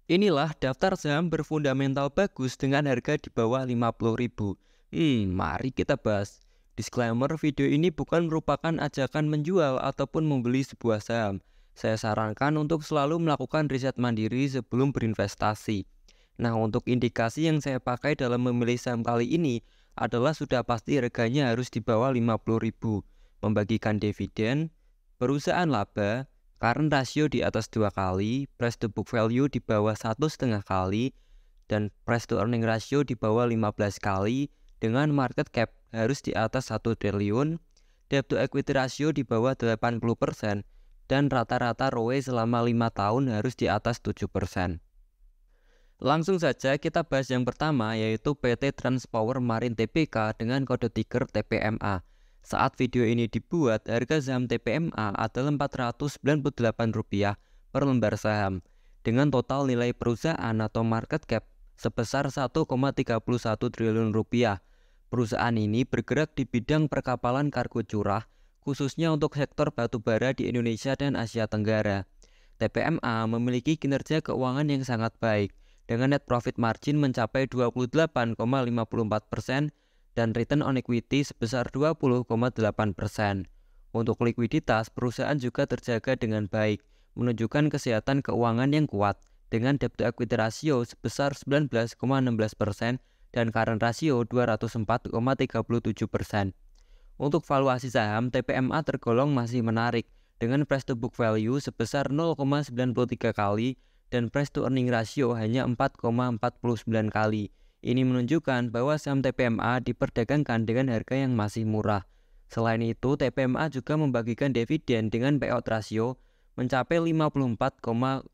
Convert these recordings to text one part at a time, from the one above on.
Inilah daftar saham berfundamental bagus dengan harga di bawah 50.000. Mari kita bahas. Disclaimer, video ini bukan merupakan ajakan menjual ataupun membeli sebuah saham. Saya sarankan untuk selalu melakukan riset mandiri sebelum berinvestasi. Nah, untuk indikasi yang saya pakai dalam memilih saham kali ini adalah sudah pasti harganya harus di bawah 50.000, membagikan dividen, perusahaan laba, current ratio di atas 2 kali, price to book value di bawah 1,5 kali, dan price to earning ratio di bawah 15 kali, dengan market cap harus di atas 1 triliun, debt to equity ratio di bawah 80%, dan rata-rata ROE selama 5 tahun harus di atas 7%. Langsung saja kita bahas yang pertama, yaitu PT Transpower Marine Tbk dengan kode ticker TPMA. Saat video ini dibuat, harga saham TPMA adalah Rp498 per lembar saham, dengan total nilai perusahaan atau market cap sebesar Rp1,31 triliun. Perusahaan ini bergerak di bidang perkapalan kargo curah, khususnya untuk sektor batubara di Indonesia dan Asia Tenggara. TPMA memiliki kinerja keuangan yang sangat baik, dengan net profit margin mencapai 28,54% dan return on equity sebesar 20,8%. Untuk likuiditas, perusahaan juga terjaga dengan baik, menunjukkan kesehatan keuangan yang kuat, dengan debt to equity ratio sebesar 19,16% dan current ratio 204,37%. Untuk valuasi saham, TPMA tergolong masih menarik, dengan price to book value sebesar 0,93 kali dan price to earning ratio hanya 4,49 kali. Ini menunjukkan bahwa saham TPMA diperdagangkan dengan harga yang masih murah. Selain itu, TPMA juga membagikan dividen dengan payout ratio mencapai 54,09%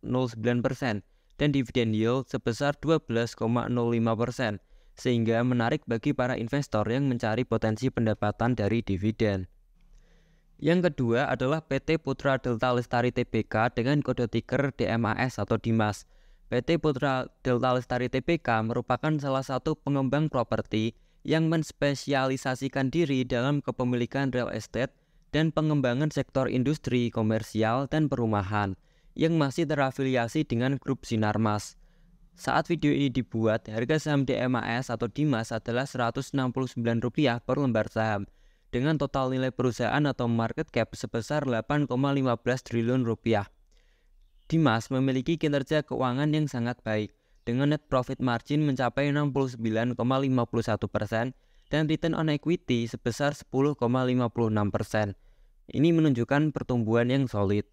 dan dividen yield sebesar 12,05%, sehingga menarik bagi para investor yang mencari potensi pendapatan dari dividen. Yang kedua adalah PT Putra Delta Lestari Tbk dengan kode ticker DMAS atau Dimas. PT Putra Delta Lestari Tbk merupakan salah satu pengembang properti yang menspesialisasikan diri dalam kepemilikan real estate dan pengembangan sektor industri, komersial, dan perumahan yang masih terafiliasi dengan grup Sinarmas. Saat video ini dibuat, harga saham DMAS atau Dimas adalah Rp169 per lembar saham, dengan total nilai perusahaan atau market cap sebesar 8,15 triliun rupiah. Dimas memiliki kinerja keuangan yang sangat baik, dengan net profit margin mencapai 69,51% dan return on equity sebesar 10,56%. Ini menunjukkan pertumbuhan yang solid.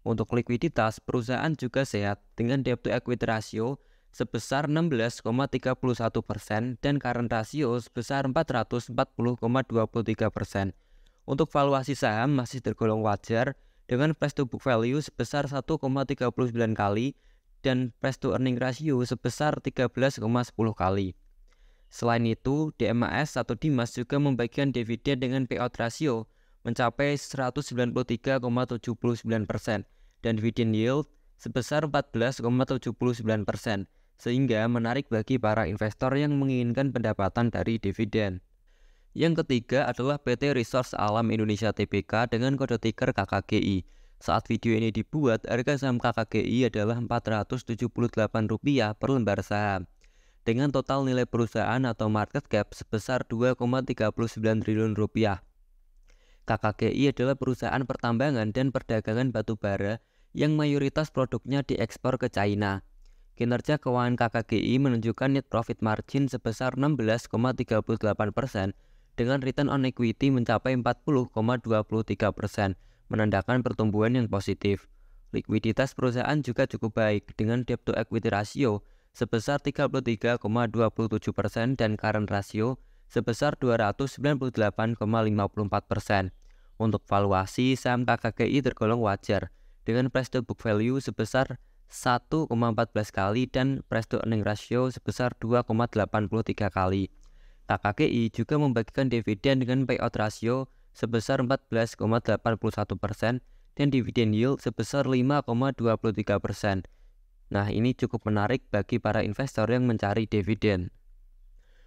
Untuk likuiditas, perusahaan juga sehat dengan debt to equity ratio sebesar 16,31% dan current ratio sebesar 440,23%. Untuk valuasi saham masih tergolong wajar, dengan price to book value sebesar 1,39 kali dan price to earning ratio sebesar 13,10 kali. Selain itu, DMAS atau Dimas juga membagikan dividen dengan payout ratio mencapai 193,79% dan dividen yield sebesar 14,79%, sehingga menarik bagi para investor yang menginginkan pendapatan dari dividen. Yang ketiga adalah PT Resource Alam Indonesia Tbk dengan kode ticker KKGI. Saat video ini dibuat, harga saham KKGI adalah Rp478 per lembar saham, dengan total nilai perusahaan atau market cap sebesar Rp2,39 triliun. KKGI adalah perusahaan pertambangan dan perdagangan batubara yang mayoritas produknya diekspor ke China. Kinerja keuangan KKGI menunjukkan net profit margin sebesar 16,38% dengan return on equity mencapai 40,23%, menandakan pertumbuhan yang positif. Likuiditas perusahaan juga cukup baik dengan debt to equity ratio sebesar 33,27% dan current ratio sebesar 298,54%. Untuk valuasi, saham KKGI tergolong wajar dengan price to book value sebesar 1,14 kali dan price to earning ratio sebesar 2,83 kali. KKGI juga membagikan dividen dengan payout ratio sebesar 14,81% dan dividen yield sebesar 5,23%. Nah, ini cukup menarik bagi para investor yang mencari dividen.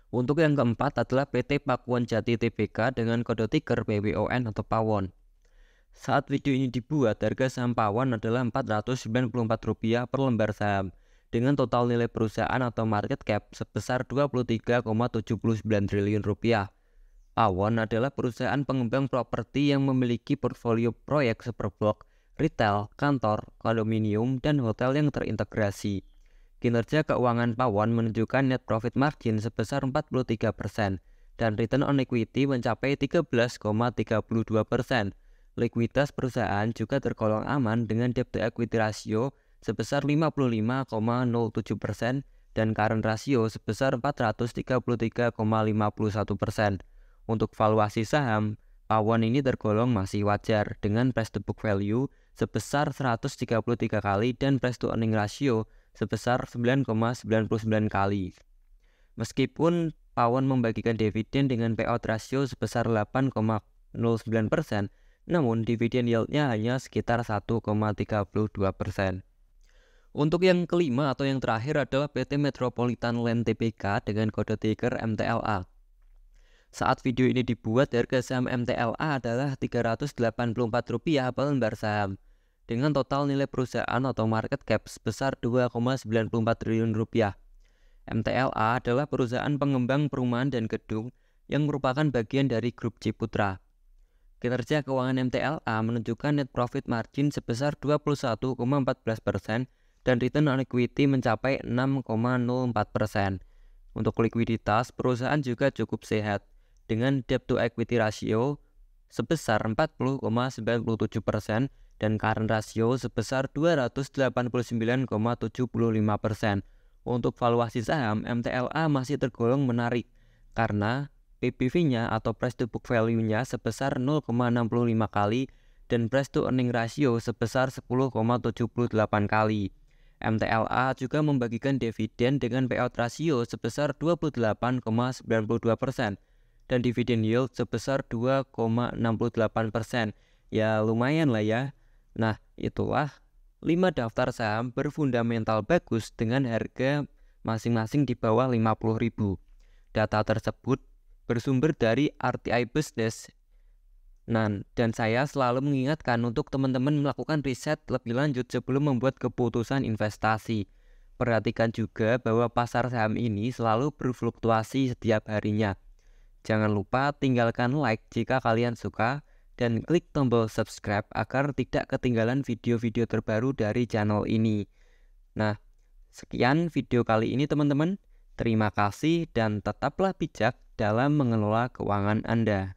Untuk yang keempat adalah PT Pakuwon Jati Tbk dengan kode ticker PWON atau Pawon. Saat video ini dibuat, harga saham Pawon adalah Rp494 per lembar saham, dengan total nilai perusahaan atau market cap sebesar 23,79 triliun rupiah. Pawon adalah perusahaan pengembang properti yang memiliki portfolio proyek superblok, retail, kantor, kondominium, dan hotel yang terintegrasi. Kinerja keuangan Pawon menunjukkan net profit margin sebesar 43% dan return on equity mencapai 13,32%. Likuiditas perusahaan juga tergolong aman dengan debt to equity ratio sebesar 55,07% dan current ratio sebesar 433,51%. Untuk valuasi saham, Pawon ini tergolong masih wajar dengan price to book value sebesar 133 kali dan price to earning ratio sebesar 9,99 kali. Meskipun Pawon membagikan dividen dengan payout ratio sebesar 8,09%, namun dividen yieldnya hanya sekitar 1,32%. Untuk yang kelima atau yang terakhir adalah PT Metropolitan Land Tbk dengan kode ticker MTLA. Saat video ini dibuat, harga saham MTLA adalah Rp384 per lembar saham, dengan total nilai perusahaan atau market cap sebesar Rp2,94 triliun. MTLA adalah perusahaan pengembang perumahan dan gedung yang merupakan bagian dari grup Ciputra. Kinerja keuangan MTLA menunjukkan net profit margin sebesar 21,14% dan return on equity mencapai 6,04%. Untuk likuiditas, perusahaan juga cukup sehat dengan debt to equity ratio sebesar 40,97% dan current ratio sebesar 289,75%. Untuk valuasi saham, MTLA masih tergolong menarik karena PBV-nya atau price to book value-nya sebesar 0,65 kali dan price to earning ratio sebesar 10,78 kali. MTLA juga membagikan dividen dengan payout ratio sebesar 28,92% dan dividen yield sebesar 2,68%. Ya lumayan lah ya. Nah, itulah 5 daftar saham berfundamental bagus dengan harga masing-masing di bawah 50.000. Data tersebut bersumber dari RTI Business. Dan saya selalu mengingatkan untuk teman-teman melakukan riset lebih lanjut sebelum membuat keputusan investasi. Perhatikan juga bahwa pasar saham ini selalu berfluktuasi setiap harinya. Jangan lupa tinggalkan like jika kalian suka dan klik tombol subscribe agar tidak ketinggalan video-video terbaru dari channel ini. Nah, sekian video kali ini teman-teman. Terima kasih dan tetaplah bijak dalam mengelola keuangan Anda.